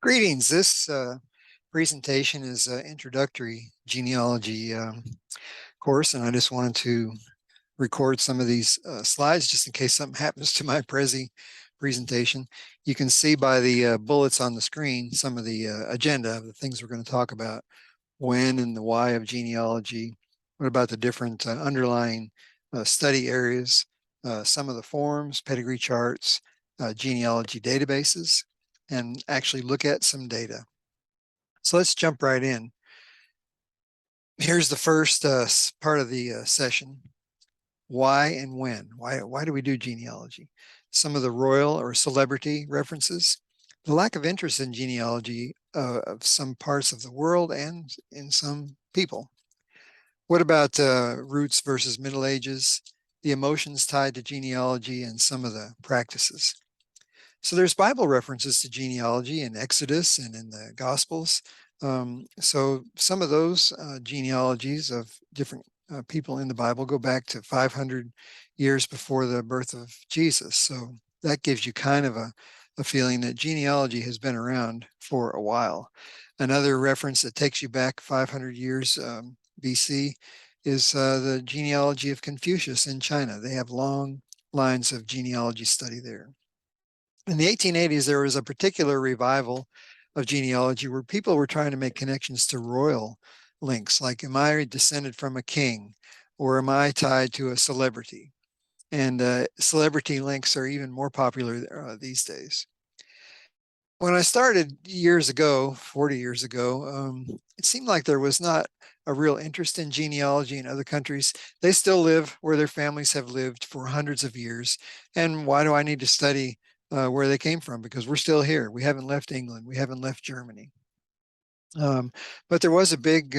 Greetings. This presentation is an introductory genealogy course, and I just wanted to record some of these slides just in case something happens to my presentation. You can see by the bullets on the screen some of the agenda of the things we're going to talk about: when and the why of genealogy, what about the different underlying study areas, some of the forms, pedigree charts, genealogy databases, and actually look at some data. So let's jump right in. Here's the first part of the session. Why and when? Why do we do genealogy? Some of the royal or celebrity references. The lack of interest in genealogy of some parts of the world and in some people. What about roots versus Middle Ages? The emotions tied to genealogy and some of the practices. So there's Bible references to genealogy in Exodus and in the Gospels. So some of those genealogies of different people in the Bible go back to 500 years before the birth of Jesus. So that gives you kind of a feeling that genealogy has been around for a while. Another reference that takes you back 500 years BC is the genealogy of Confucius in China. They have long lines of genealogy study there. In the 1880s, there was a particular revival of genealogy where people were trying to make connections to royal links, like, am I descended from a king, or am I tied to a celebrity? And celebrity links are even more popular these days. When I started years ago, 40 years ago, it seemed like there was not a real interest in genealogy in other countries. They still live where their families have lived for hundreds of years. And why do I need to study where they came from? Because we're still here. We haven't left England. We haven't left Germany. But there was a big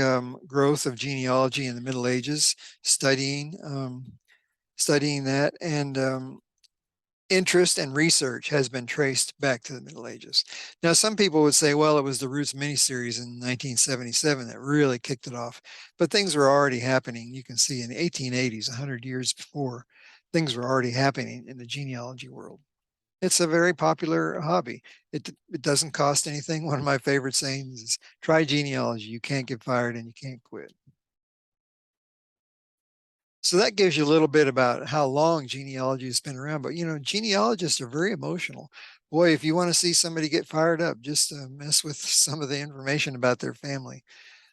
growth of genealogy in the Middle Ages, studying that, and interest and research has been traced back to the Middle Ages. Now, some people would say, well, it was the Roots miniseries in 1977 that really kicked it off, but things were already happening. You can see in the 1880s, 100 years before, things were already happening in the genealogy world. It's a very popular hobby. It doesn't cost anything. One of my favorite sayings is, try genealogy. You can't get fired and you can't quit. So that gives you a little bit about how long genealogy has been around. But, genealogists are very emotional. Boy, if you want to see somebody get fired up, just mess with some of the information about their family.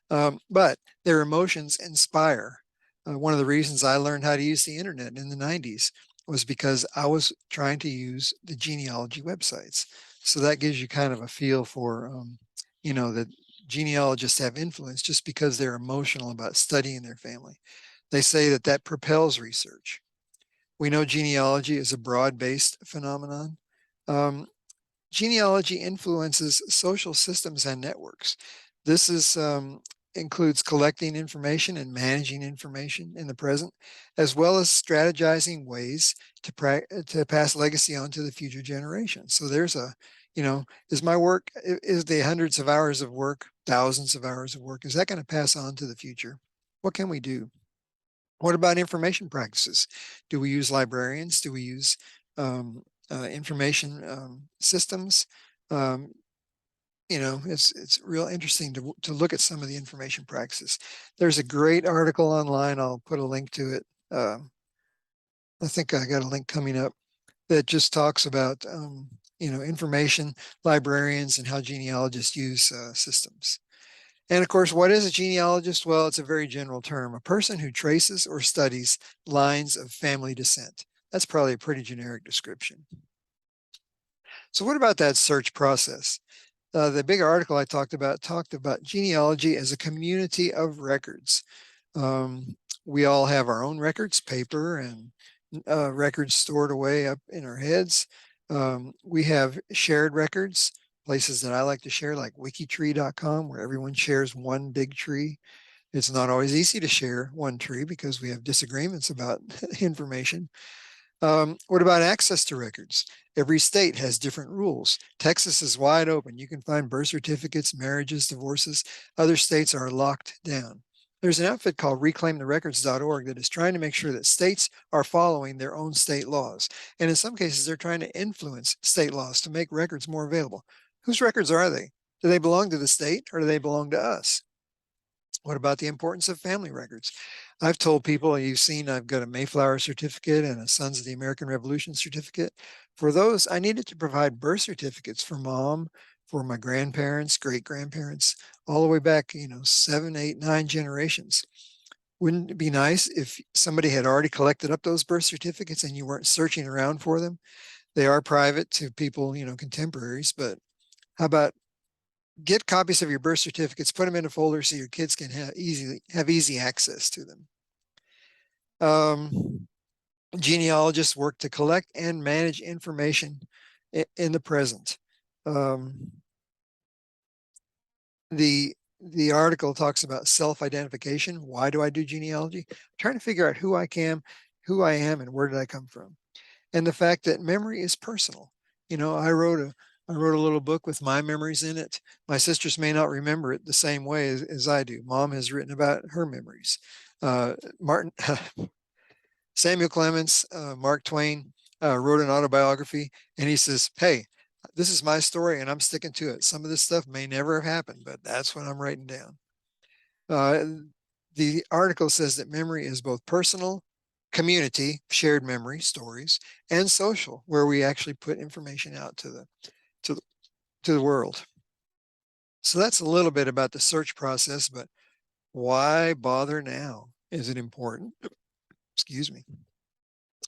But their emotions inspire. One of the reasons I learned how to use the internet in the 90s was because I was trying to use the genealogy websites. So that gives you kind of a feel for, that genealogists have influence just because they're emotional about studying their family. They say that propels research. We know genealogy is a broad-based phenomenon. Um, Genealogy influences social systems and networks. This includes collecting information and managing information in the present, as well as strategizing ways to pass legacy on to the future generation. So there's is my work, is the hundreds of hours of work, thousands of hours of work, is that going to pass on to the future? What can we do? What about information practices? Do we use librarians? Do we use information systems? Um, it's real interesting to look at some of the information practices. There's a great article online. I'll put a link to it. I think I got a link coming up that just talks about information librarians and how genealogists use systems. And of course, what is a genealogist? Well, it's a very general term, a person who traces or studies lines of family descent. That's probably a pretty generic description. So what about that search process? The big article I talked about genealogy as a community of records. We all have our own records, paper and records stored away up in our heads. We have shared records, places that I like to share, like wikitree.com, where everyone shares one big tree. It's not always easy to share one tree because we have disagreements about information. What about access to records? Every state has different rules. Texas is wide open. You can find birth certificates, marriages, divorces. Other states are locked down. There's an outfit called reclaimtherecords.org that is trying to make sure that states are following their own state laws. And in some cases, they're trying to influence state laws to make records more available. Whose records are they? Do they belong to the state or do they belong to us? What about the importance of family records? I've told people, you've seen I've got a Mayflower certificate and a Sons of the American Revolution certificate. For those, I needed to provide birth certificates for mom, for my grandparents, great grandparents, all the way back, 7, 8, 9 generations. Wouldn't it be nice if somebody had already collected up those birth certificates and you weren't searching around for them? They are private to people, contemporaries, but how about get copies of your birth certificates, put them in a folder so your kids can have easy access to them. Genealogists work to collect and manage information in the present. The article talks about self-identification. Why do I do genealogy? I'm trying to figure out who I am, and where did I come from? And the fact that memory is personal. I wrote a little book with my memories in it. My sisters may not remember it the same way as I do. Mom has written about her memories. Martin Samuel Clemens, Mark Twain wrote an autobiography, and he says, "Hey, this is my story, and I'm sticking to it. Some of this stuff may never have happened, but that's what I'm writing down." Uh, the article says that memory is both personal, community, shared memory, stories, and social, where we actually put information out to the, to the world. So that's a little bit about the search process, but why bother now? Is it important? Excuse me.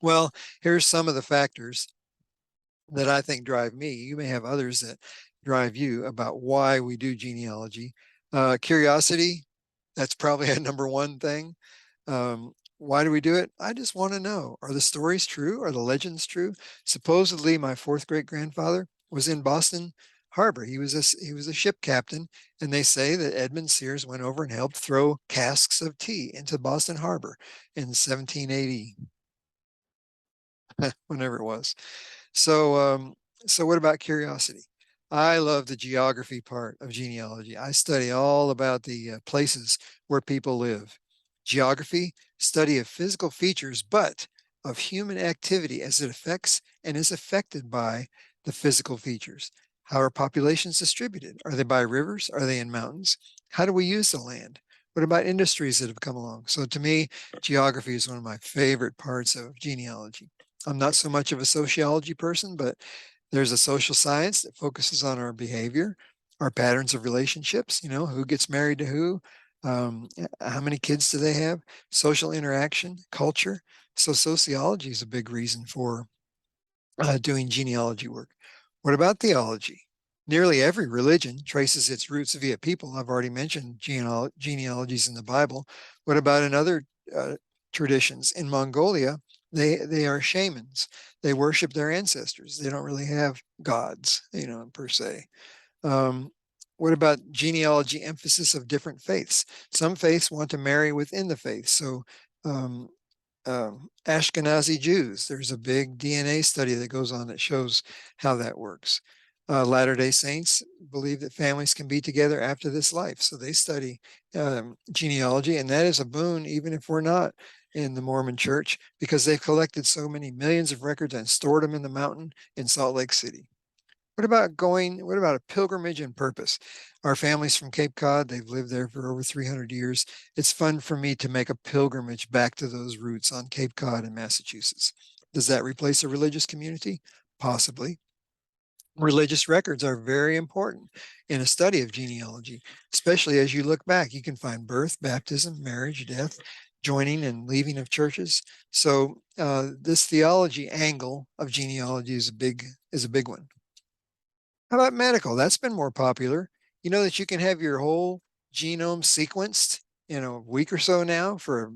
Well, here's some of the factors that I think drive me. You may have others that drive you about why we do genealogy. Curiosity, that's probably a number one thing. Why do we do it? I just want to know, are the stories true? Are the legends true? Supposedly, my fourth great grandfather was in Boston Harbor. He was a ship captain, and they say that Edmund Sears went over and helped throw casks of tea into Boston Harbor in 1780, whenever it was. So, so what about curiosity? I love the geography part of genealogy. I study all about the places where people live. Geography, study of physical features, but of human activity as it affects and is affected by the physical features. How are populations distributed? Are they by rivers? Are they in mountains? How do we use the land? What about industries that have come along? So to me, geography is one of my favorite parts of genealogy. I'm not so much of a sociology person, but there's a social science that focuses on our behavior, our patterns of relationships, who gets married to who, how many kids do they have, social interaction, culture. So sociology is a big reason for doing genealogy work. What about theology? Nearly every religion traces its roots via people. I've already mentioned genealogies in the Bible. What about in other traditions? In Mongolia, they are shamans. They worship their ancestors. They don't really have gods, per se. Um, what about genealogy emphasis of different faiths? Some faiths want to marry within the faith. So um, Ashkenazi Jews. There's a big DNA study that goes on that shows how that works. Latter-day Saints believe that families can be together after this life. So they study genealogy, and that is a boon, even if we're not in the Mormon church, because they've collected so many millions of records and stored them in the mountain in Salt Lake City. What about a pilgrimage and purpose? Our family's from Cape Cod. They've lived there for over 300 years. It's fun for me to make a pilgrimage back to those roots on Cape Cod in Massachusetts. Does that replace a religious community? Possibly. Religious records are very important in a study of genealogy, especially as you look back. You can find birth, baptism, marriage, death, joining and leaving of churches. So this theology angle of genealogy is a big one. How about medical? That's been more popular. You know that you can have your whole genome sequenced in a week or so now for a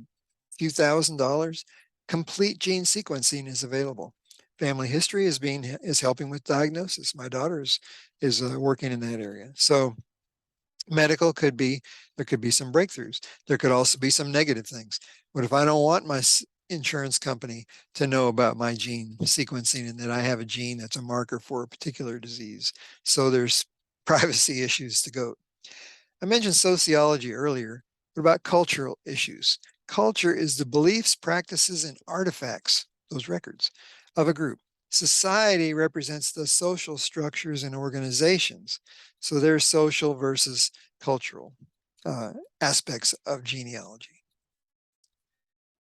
few $1,000s. Complete gene sequencing is available. Family history is helping with diagnosis. My daughter is working in that area. So medical there could be some breakthroughs. There could also be some negative things. What if I don't want my insurance company to know about my gene sequencing and that I have a gene that's a marker for a particular disease? So there's privacy issues to go. I mentioned sociology earlier. What about cultural issues? Culture is the beliefs, practices, and artifacts, those records, of a group. Society represents the social structures and organizations. So there's social versus cultural aspects of genealogy.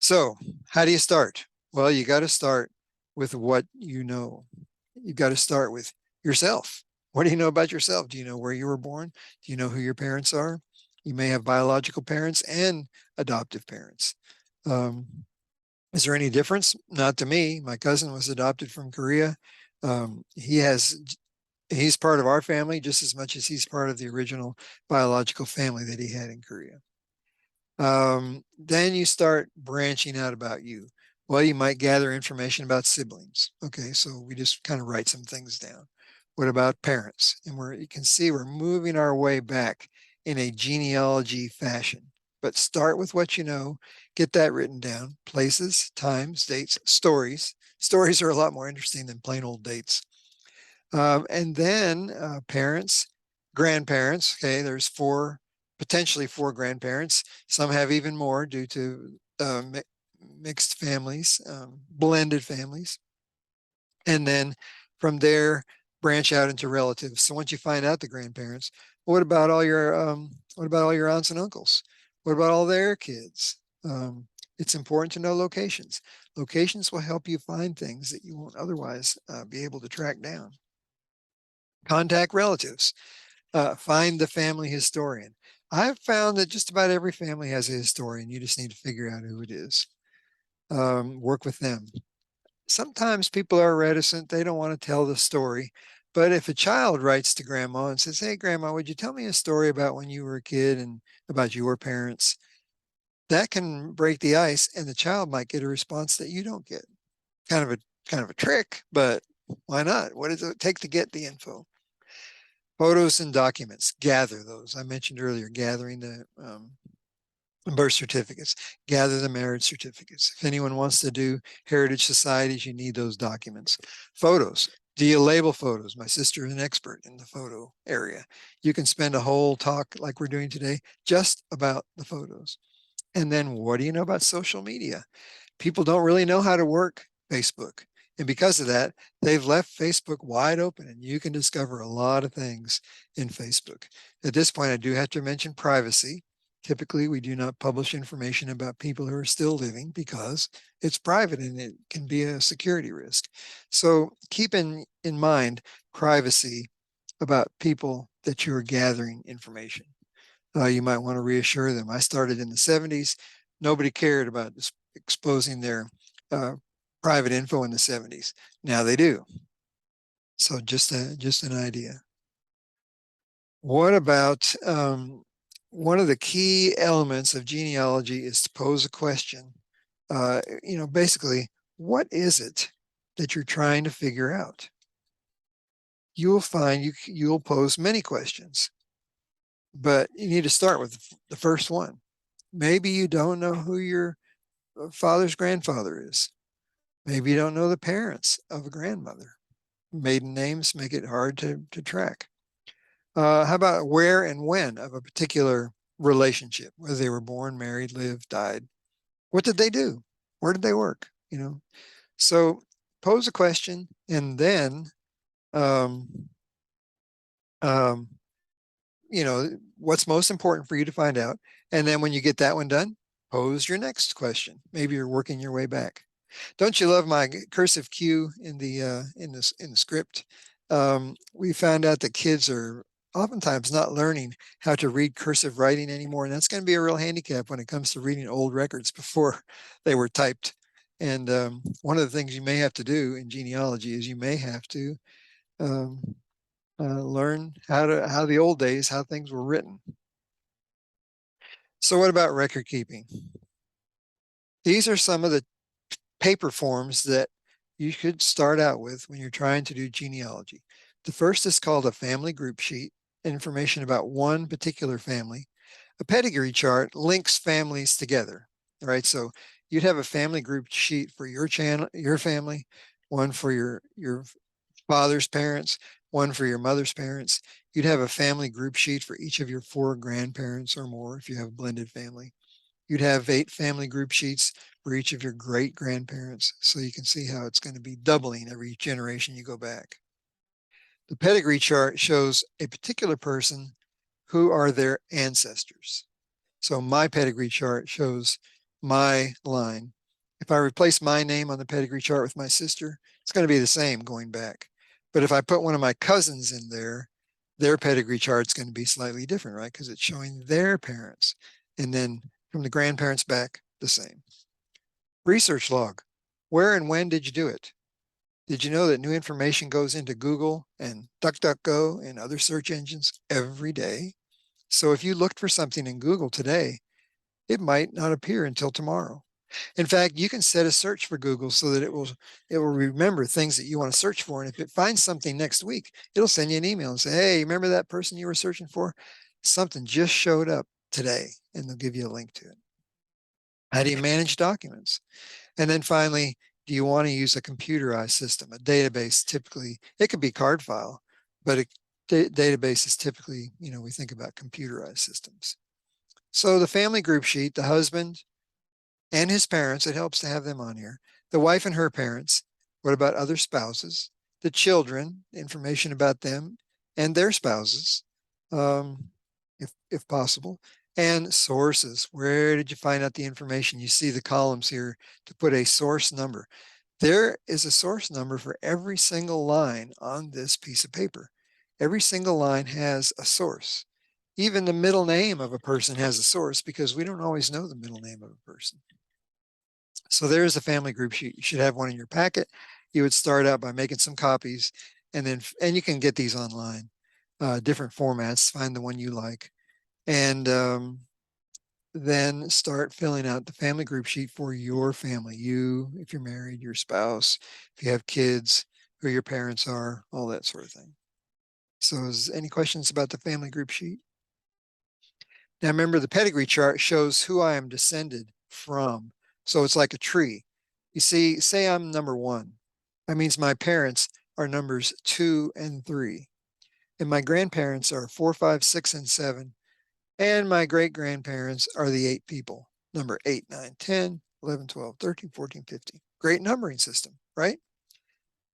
So how do you start? Well, you got to start with what you know. You got to start with yourself. What do you know about yourself? Do you know where you were born? Do you know who your parents are? You may have biological parents and adoptive parents. Um, is there any difference? Not to me. My cousin was adopted from Korea. He's part of our family just as much as he's part of the original biological family that he had in Korea. Then you start branching out about you. Well, you might gather information about siblings. Okay, so we just kind of write some things down. What about parents? And you can see we're moving our way back in a genealogy fashion. But start with what you know, get that written down. Places, times, dates, stories. Stories are a lot more interesting than plain old dates. And then parents, grandparents. Okay, there's potentially four grandparents. Some have even more due to mixed families, blended families. And then from there, branch out into relatives. So once you find out the grandparents, what about all your aunts and uncles? What about all their kids? It's important to know locations. Locations will help you find things that you won't otherwise be able to track down. Contact relatives. Find the family historian. I've found that just about every family has a historian. You just need to figure out who it is. Work with them. Sometimes people are reticent. They don't want to tell the story. But if a child writes to grandma and says, "Hey, grandma, would you tell me a story about when you were a kid and about your parents?" That can break the ice, and the child might get a response that you don't get. Kind of a trick, but why not? What does it take to get the info? Photos and documents, gather those. I mentioned earlier, gathering the birth certificates, gather the marriage certificates. If anyone wants to do heritage societies, you need those documents. Photos. Do you label photos? My sister is an expert in the photo area. You can spend a whole talk like we're doing today just about the photos. And then what do you know about social media? People don't really know how to work Facebook. And because of that, they've left Facebook wide open and you can discover a lot of things in Facebook. At this point, I do have to mention privacy. Typically, we do not publish information about people who are still living because it's private and it can be a security risk. So keep in mind privacy about people that you're gathering information. You might want to reassure them. I started in the 70s. Nobody cared about exposing their uh, private info in the 70s. Now they do. So just an idea. What about one of the key elements of genealogy is to pose a question. Basically, what is it that you're trying to figure out? You'll find you'll pose many questions, but you need to start with the first one. Maybe you don't know who your father's grandfather is. Maybe you don't know the parents of a grandmother. Maiden names make it hard to track. How about where and when of a particular relationship, whether they were born, married, lived, died? What did they do? Where did they work? So pose a question and then, um, um, what's most important for you to find out. And then when you get that one done, pose your next question. Maybe you're working your way back. Don't you love my cursive Q in the script? We found out that kids are oftentimes not learning how to read cursive writing anymore, and that's going to be a real handicap when it comes to reading old records before they were typed. And one of the things you may have to do in genealogy is you may have to um, learn how the old days, how things were written. So what about record keeping? These are some of the paper forms that you should start out with when you're trying to do genealogy. The first is called a family group sheet, information about one particular family. A pedigree chart links families together, right? So you'd have a family group sheet for your channel, your family, one for your father's parents, one for your mother's parents. You'd have a family group sheet for each of your four grandparents or more if you have a blended family. You'd have 8 family group sheets for each of your great grandparents. So you can see how it's going to be doubling every generation you go back. The pedigree chart shows a particular person who are their ancestors. So my pedigree chart shows my line. If I replace my name on the pedigree chart with my sister, it's going to be the same going back. But if I put one of my cousins in there, their pedigree chart's going to be slightly different, right? Because it's showing their parents. And then from the grandparents back, the same. Research log. Where and when did you do it? Did you know that new information goes into Google and DuckDuckGo and other search engines every day? So if you looked for something in Google today, it might not appear until tomorrow. In fact, you can set a search for Google so that it will remember things that you want to search for. And if it finds something next week, it'll send you an email and say, hey, remember that person you were searching for? Something just showed up today, and they'll give you a link to it. How do you manage documents? And then finally, do you want to use a computerized system? A database typically, it could be card file, but a database is typically, we think about computerized systems. So the family group sheet, the husband and his parents, it helps to have them on here. The wife and her parents. What about other spouses? The children, information about them and their spouses, if possible. And sources. Where did you find out the information? You see the columns here to put a source number. There is a source number for every single line on this piece of paper. Every single line has a source. Even the middle name of a person has a source because we don't always know the middle name of a person. So there's a family group sheet. You should have one in your packet. You would start out by making some copies, and you can get these online, different formats, find the one you like. And then start filling out the family group sheet for your family. You, if you're married, your spouse, if you have kids, who your parents are, all that sort of thing. So is any questions about the family group sheet? Now remember, the pedigree chart shows who I am descended from. So it's like a tree. You see, say I'm number 1. That means my parents are numbers 2 and 3. And my grandparents are 4, 5, 6, and 7. And my great grandparents are the 8 people, number 8, 9, 10, 11, 12, 13, 14, 15. Great numbering system, right?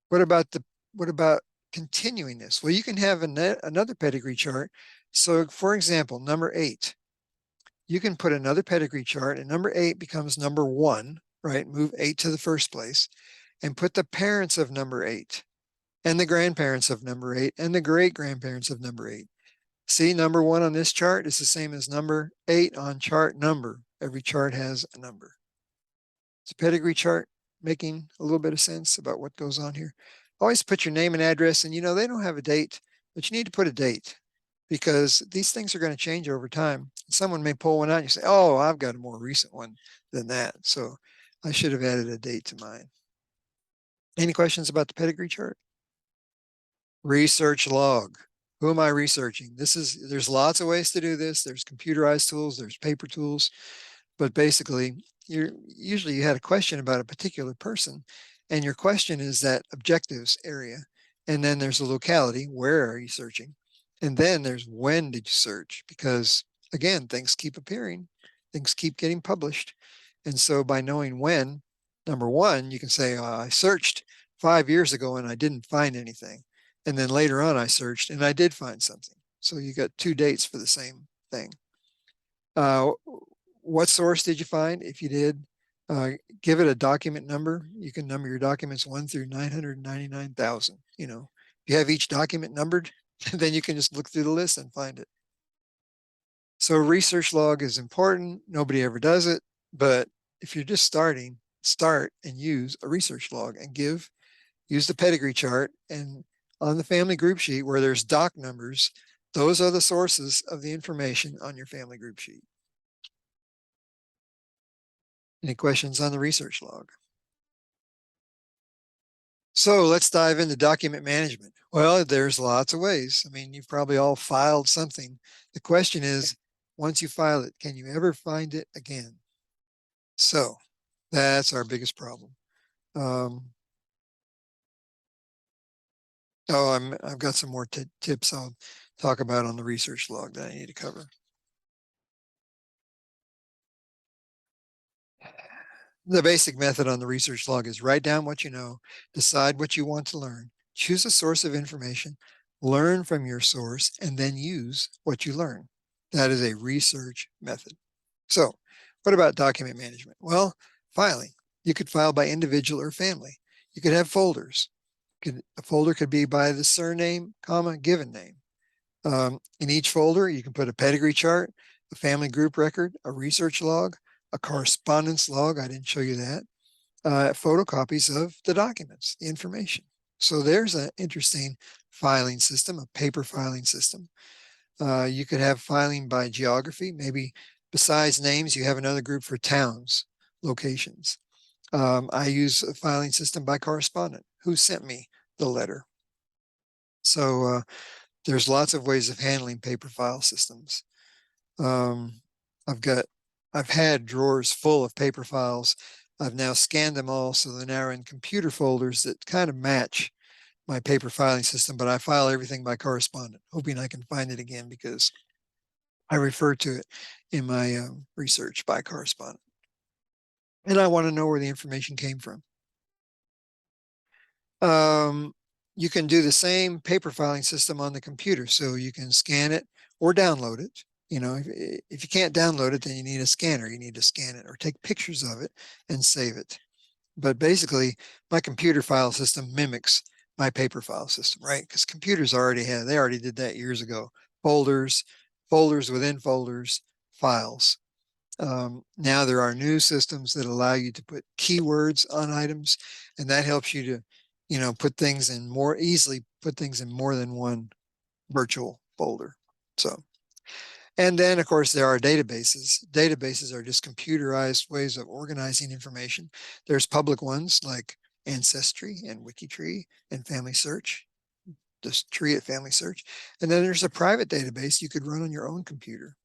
What about continuing this? Well, you can have another pedigree chart. So for example, number 8, you can put another pedigree chart and number 8 becomes number 1, right? Move 8 to the first place and put the parents of number 8 and the grandparents of number 8 and the great grandparents of number 8. See, number 1 on this chart is the same as number 8 on chart number. Every chart has a number. Is the pedigree chart making a little bit of sense about what goes on here? Always put your name and address, and they don't have a date, but you need to put a date because these things are going to change over time. Someone may pull one out and you say, oh, I've got a more recent one than that. So I should have added a date to mine. Any questions about the pedigree chart? Research log. Who am I researching? There's lots of ways to do this. There's computerized tools, there's paper tools, but basically you had a question about a particular person and your question is that objectives area. And then there's a locality, where are you searching? And then there's when did you search? Because again, things keep appearing, things keep getting published. And so by knowing when, number 1, you can say, I searched 5 years ago and I didn't find anything. And then later on I searched and I did find something. So you got 2 dates for the same thing. What source did you find? If you did, give it a document number. You can number your documents 1 through 999,000. If you have each document numbered, then you can just look through the list and find it. So research log is important. Nobody ever does it, but if you're just starting, start and use a research log and use the pedigree chart, and on the family group sheet where there's doc numbers, those are the sources of the information on your family group sheet. Any questions on the research log? So let's dive into document management. Well, there's lots of ways. I mean, you've probably all filed something. The question is, once you file it, can you ever find it again? So that's our biggest problem. I've got some more tips I'll talk about on the research log that I need to cover. The basic method on the research log is write down what you know, decide what you want to learn, choose a source of information, learn from your source, and then use what you learn. That is a research method. So, what about document management? Well, filing. You could file by individual or family. You could have folders. A folder could be by the surname, comma, given name. In each folder, you can put a pedigree chart, a family group record, a research log, a correspondence log. I didn't show you that. Photocopies of the documents, the information. So there's an interesting filing system, a paper filing system. You could have filing by geography. Maybe besides names, you have another group for towns, locations. I use a filing system by correspondent. Who sent me the letter? So there's lots of ways of handling paper file systems. Um, I've got, I've had drawers full of paper files. I've now scanned them all, so they're now in computer folders that kind of match my paper filing system, but I file everything by correspondent, hoping I can find it again because I refer to it in my research by correspondent. And I want to know where the information came from. Um, you can do the same paper filing system on the computer. So you can scan it or download it. You know, if you can't download it, then you need a scanner. You need to scan it or take pictures of it and save it. But basically, my computer file system mimics my paper file system, right? Because computers they already did that years ago. Folders, folders within folders, files. Now there are new systems that allow you to put keywords on items, and that helps you to, put things in more easily, put things in more than one virtual folder. So, and then of course there are databases. Databases are just computerized ways of organizing information. There's public ones like Ancestry and WikiTree and Family Search, just tree at Family Search. And then there's a private database you could run on your own computer.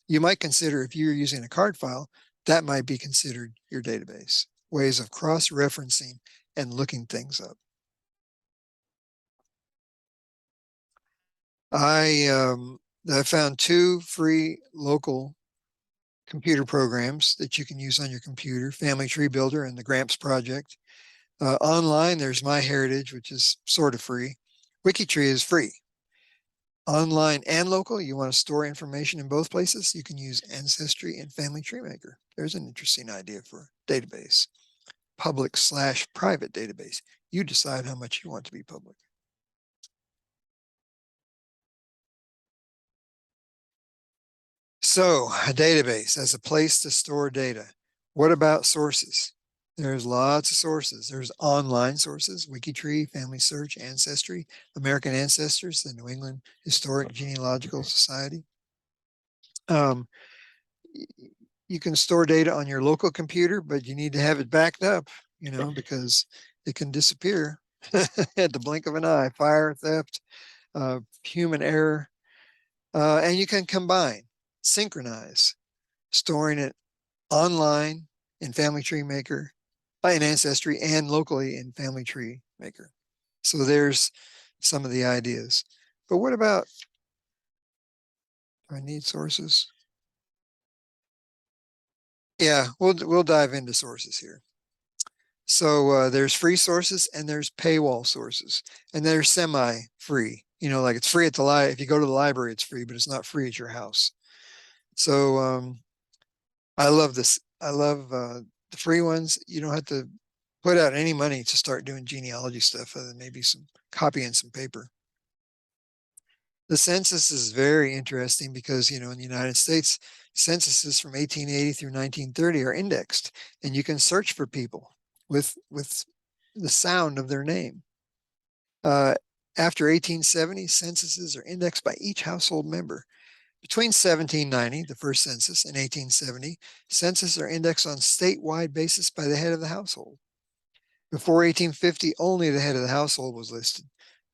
You might consider, if you're using a card file, that might be considered your database. Ways of cross-referencing and looking things up. I found two free local computer programs that you can use on your computer, Family Tree Builder and the Gramps Project. Online, there's MyHeritage, which is sort of free. WikiTree is free. Online and local, you want to store information in both places, you can use Ancestry and Family Tree Maker. There's an interesting idea for a database. Public/private database. You decide how much you want to be public. So a database as a place to store data. What about sources? There's lots of sources. There's online sources, WikiTree, Family Search, Ancestry, American Ancestors, the New England Historic Genealogical Society. Um, you can store data on your local computer, but you need to have it backed up, because it can disappear at the blink of an eye. Fire, theft, human error. And you can combine, synchronize, storing it online in Family Tree Maker, in Ancestry, and locally in Family Tree Maker. So there's some of the ideas. But what about, do I need sources? Yeah, we'll dive into sources here. So there's free sources and there's paywall sources, and they're semi-free. Like it's free at the if you go to the library, it's free, but it's not free at your house. So I love this. I love the free ones. You don't have to put out any money to start doing genealogy stuff, other than maybe some copying some paper. The census is very interesting because, in the United States, censuses from 1880 through 1930 are indexed, and you can search for people with the sound of their name. After 1870, censuses are indexed by each household member. Between 1790, the first census, and 1870, censuses are indexed on statewide basis by the head of the household. Before 1850, only the head of the household was listed.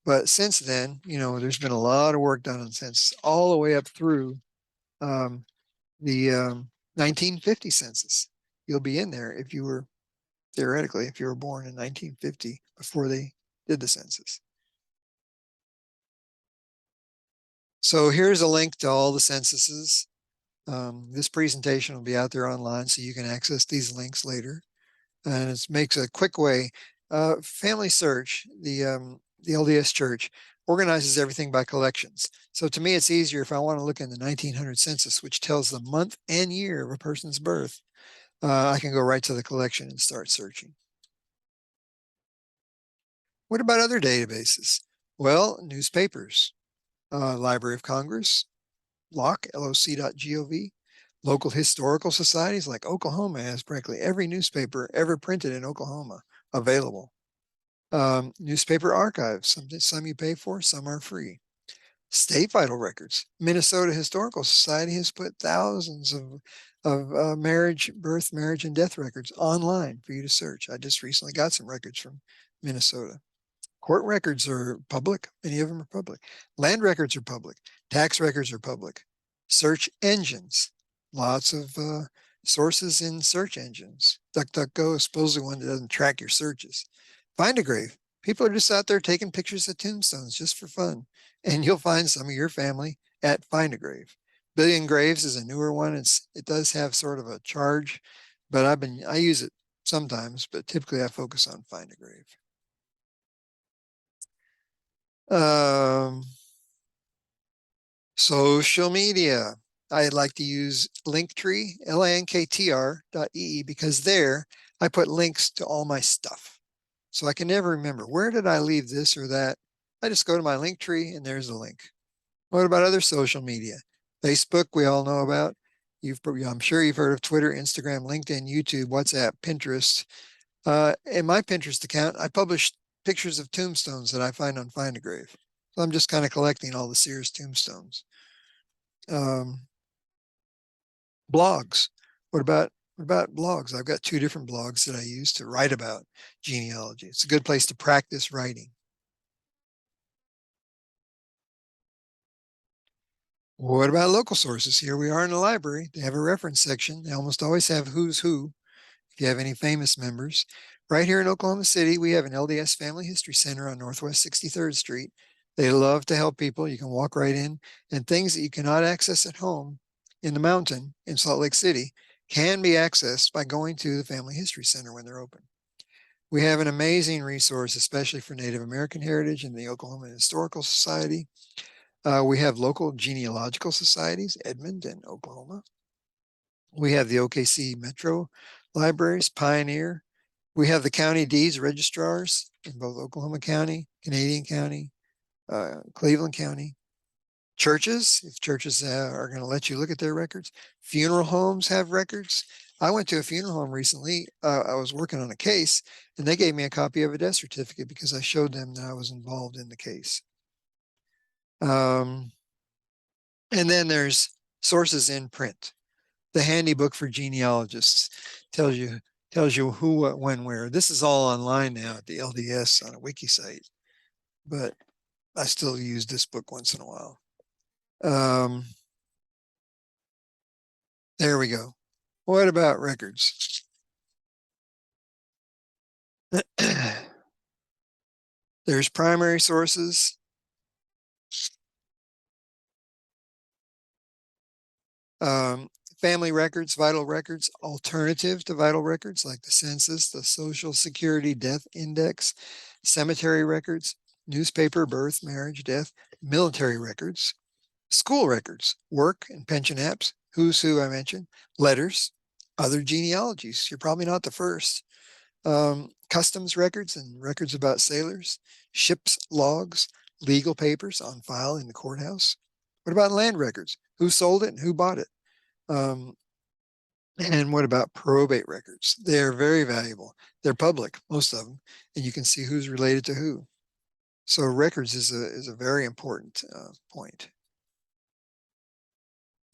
But since then, there's been a lot of work done on census all the way up through the 1950 census. You'll be in there if you were, theoretically, if you were born in 1950 before they did the census. So here's a link to all the censuses. This presentation will be out there online, so you can access these links later. and it makes a quick way. Family Search, the LDS Church, organizes everything by collections. So to me, it's easier if I want to look in the 1900 census, which tells the month and year of a person's birth. I can go right to the collection and start searching. What about other databases? Well, newspapers, Library of Congress, loc.gov, local historical societies like Oklahoma has practically every newspaper ever printed in Oklahoma available. Newspaper archives, some you pay for, some are free. State vital records. Minnesota Historical Society has put thousands of marriage, and death records online for you to search. I just recently got some records from Minnesota. Court records are public. Many of them are public. Land records are public. Tax records are public. Search engines. Lots of sources in search engines. DuckDuckGo is supposedly one that doesn't track your searches. Find a grave. People are just out there taking pictures of tombstones just for fun. And you'll find some of your family at Find a Grave. Billion Graves is a newer one. It does have sort of a charge, but I use it sometimes, but typically I focus on Find a Grave. Um, Social media. I like to use Linktree, linktr.ee, because there I put links to all my stuff. So I can never remember, where did I leave this or that? I just go to my Linktree and there's the link. What about other social media? Facebook, we all know about. I'm sure you've heard of Twitter, Instagram, LinkedIn, YouTube, WhatsApp, Pinterest. In my Pinterest account, I publish pictures of tombstones that I find on Find a Grave. So I'm just kind of collecting all the Sears tombstones. Um, blogs. What about blogs? I've got two different blogs that I use to write about genealogy. It's a good place to practice writing. What about local sources? Here we are in the library. They have a reference section. They almost always have who's who, if you have any famous members. Right here in Oklahoma City, we have an LDS Family History Center on Northwest 63rd Street. They love to help people. You can walk right in, and things that you cannot access at home in the mountain in Salt Lake City can be accessed by going to the Family History Center when they're open. We have an amazing resource, especially for Native American heritage in the Oklahoma Historical Society. We have local genealogical societies, Edmond and Oklahoma. We have the OKC Metro Libraries, Pioneer. We have the county deeds registrars in both Oklahoma County, Canadian County, Cleveland County. Churches, if churches are going to let you look at their records. Funeral homes have records. I went to a funeral home recently. I was working on a case, and they gave me a copy of a death certificate because I showed them that I was involved in the case. And then there's sources in print. The handy book for genealogists tells you who, what, when, where. This is all online now at the LDS on a wiki site, but I still use this book once in a while. There we go. What about records? There's primary sources. Family records, vital records, alternatives to vital records like the census, the Social Security Death Index, cemetery records, newspaper, birth, marriage, death, military records, school records, work and pension apps, who's who I mentioned, letters, other genealogies. You're probably not the first. Customs records and records about sailors, ships logs, legal papers on file in the courthouse. What about land records? Who sold it and who bought it? And what about probate records? They're very valuable. They're public, most of them, and you can see who's related to who. So records is a very important point.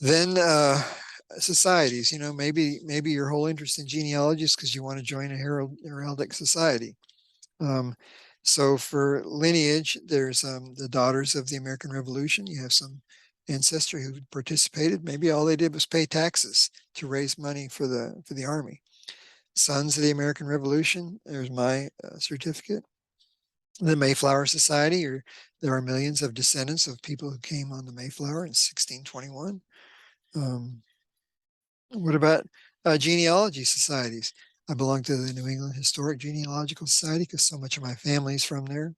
Then societies, maybe your whole interest in genealogy is because you want to join a heraldic society. So for lineage, there's the Daughters of the American Revolution. You have some ancestry who participated. Maybe all they did was pay taxes to raise money for the army. Sons of the American Revolution. There's my certificate. The Mayflower Society, or there are millions of descendants of people who came on the Mayflower in 1621. What about genealogy societies? I belong to the New England Historic Genealogical Society because so much of my family is from there.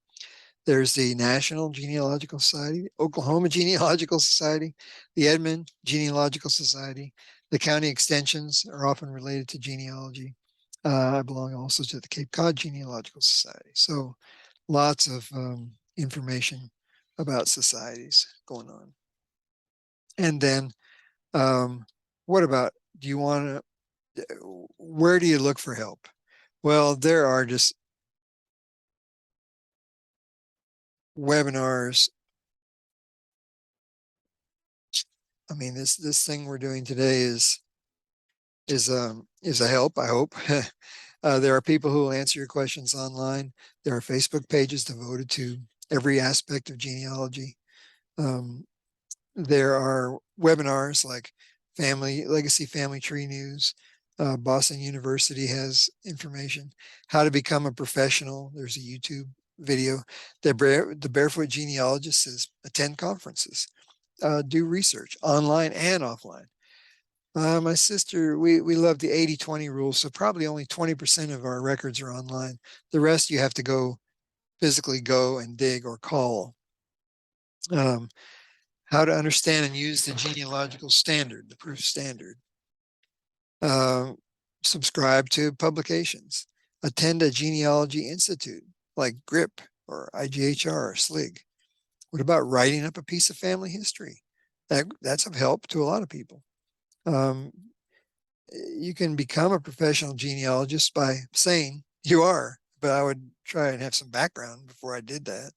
There's the National Genealogical Society, Oklahoma Genealogical Society, the Edmond Genealogical Society. The county extensions are often related to genealogy. I belong also to the Cape Cod Genealogical Society. So lots of information about societies going on. And then what about, do you want to, where do you look for help? Well, there are just webinars. I mean, this thing we're doing today is a help, I hope. There are people who will answer your questions online. There are Facebook pages devoted to every aspect of genealogy. There are webinars like Legacy Family Tree News. Boston University has information. How to become a professional. There's a YouTube video. The Barefoot Genealogist says attend conferences, do research online and offline. My sister, we love the 80-20 rule, so probably only 20% of our records are online. The rest you have to go physically go and dig or call. How to understand and use the genealogical standard, the proof standard. Subscribe to publications. Attend a genealogy institute like GRIP or IGHR or SLIG. What about writing up a piece of family history? That's of help to a lot of people. You can become a professional genealogist by saying you are, but I would try and have some background before I did that.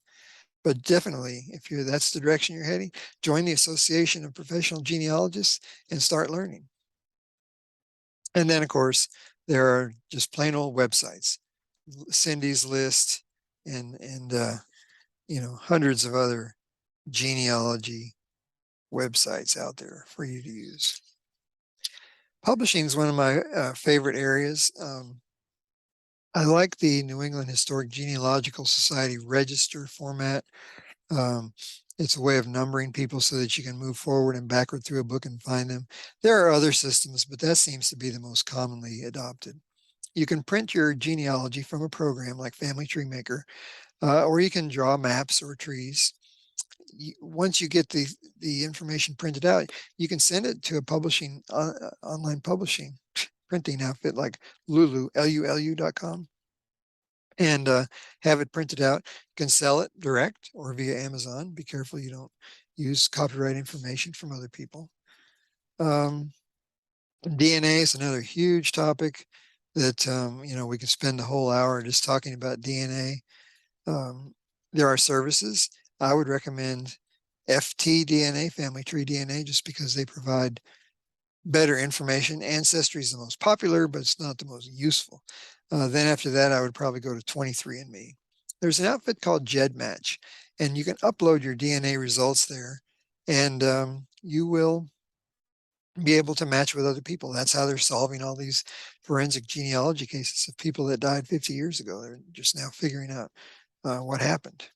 But definitely, if that's the direction you're heading, join the Association of Professional Genealogists and start learning. And then, of course, there are just plain old websites, Cindy's List, and hundreds of other genealogy websites out there for you to use. Publishing is one of my favorite areas. I like the New England Historic Genealogical Society register format. It's a way of numbering people so that you can move forward and backward through a book and find them. There are other systems, but that seems to be the most commonly adopted. You can print your genealogy from a program like Family Tree Maker, or you can draw maps or trees. Once you get the information printed out, you can send it to a publishing online publishing printing outfit like Lulu.com and have it printed out. You can sell it direct or via Amazon. Be careful you don't use copyright information from other people. DNA is another huge topic that we could spend a whole hour just talking about DNA. There are services. I would recommend FTDNA, Family Tree DNA, just because they provide better information. Ancestry is the most popular, but it's not the most useful. Then after that, I would probably go to 23andMe. There's an outfit called GEDmatch, and you can upload your DNA results there, and you will be able to match with other people. That's how they're solving all these forensic genealogy cases of people that died 50 years ago. They're just now figuring out what happened.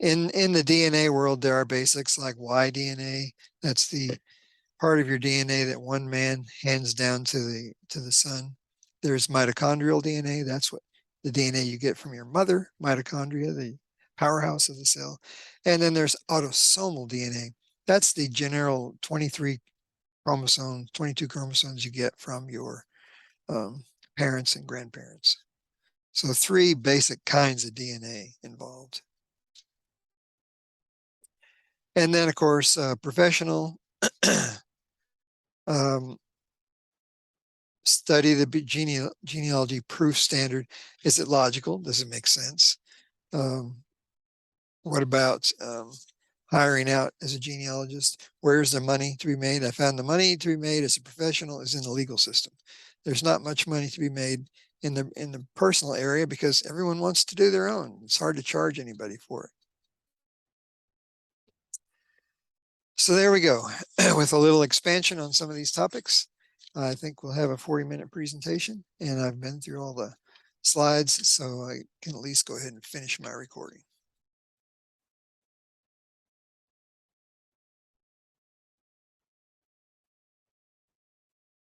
In the DNA world, there are basics like Y-DNA. That's the part of your DNA that one man hands down to the son. There's mitochondrial DNA. That's what the DNA you get from your mother, mitochondria, the powerhouse of the cell. And then there's autosomal DNA. That's the general 22 chromosomes you get from your parents and grandparents. So 3 basic kinds of DNA involved. And then, of course, professional study the genealogy proof standard. Is it logical? Does it make sense? What about hiring out as a genealogist? Where's the money to be made? I found the money to be made as a professional is in the legal system. There's not much money to be made in the personal area because everyone wants to do their own. It's hard to charge anybody for it. So there we go. With a little expansion on some of these topics, I think we'll have a 40-minute presentation, and I've been through all the slides, so I can at least go ahead and finish my recording.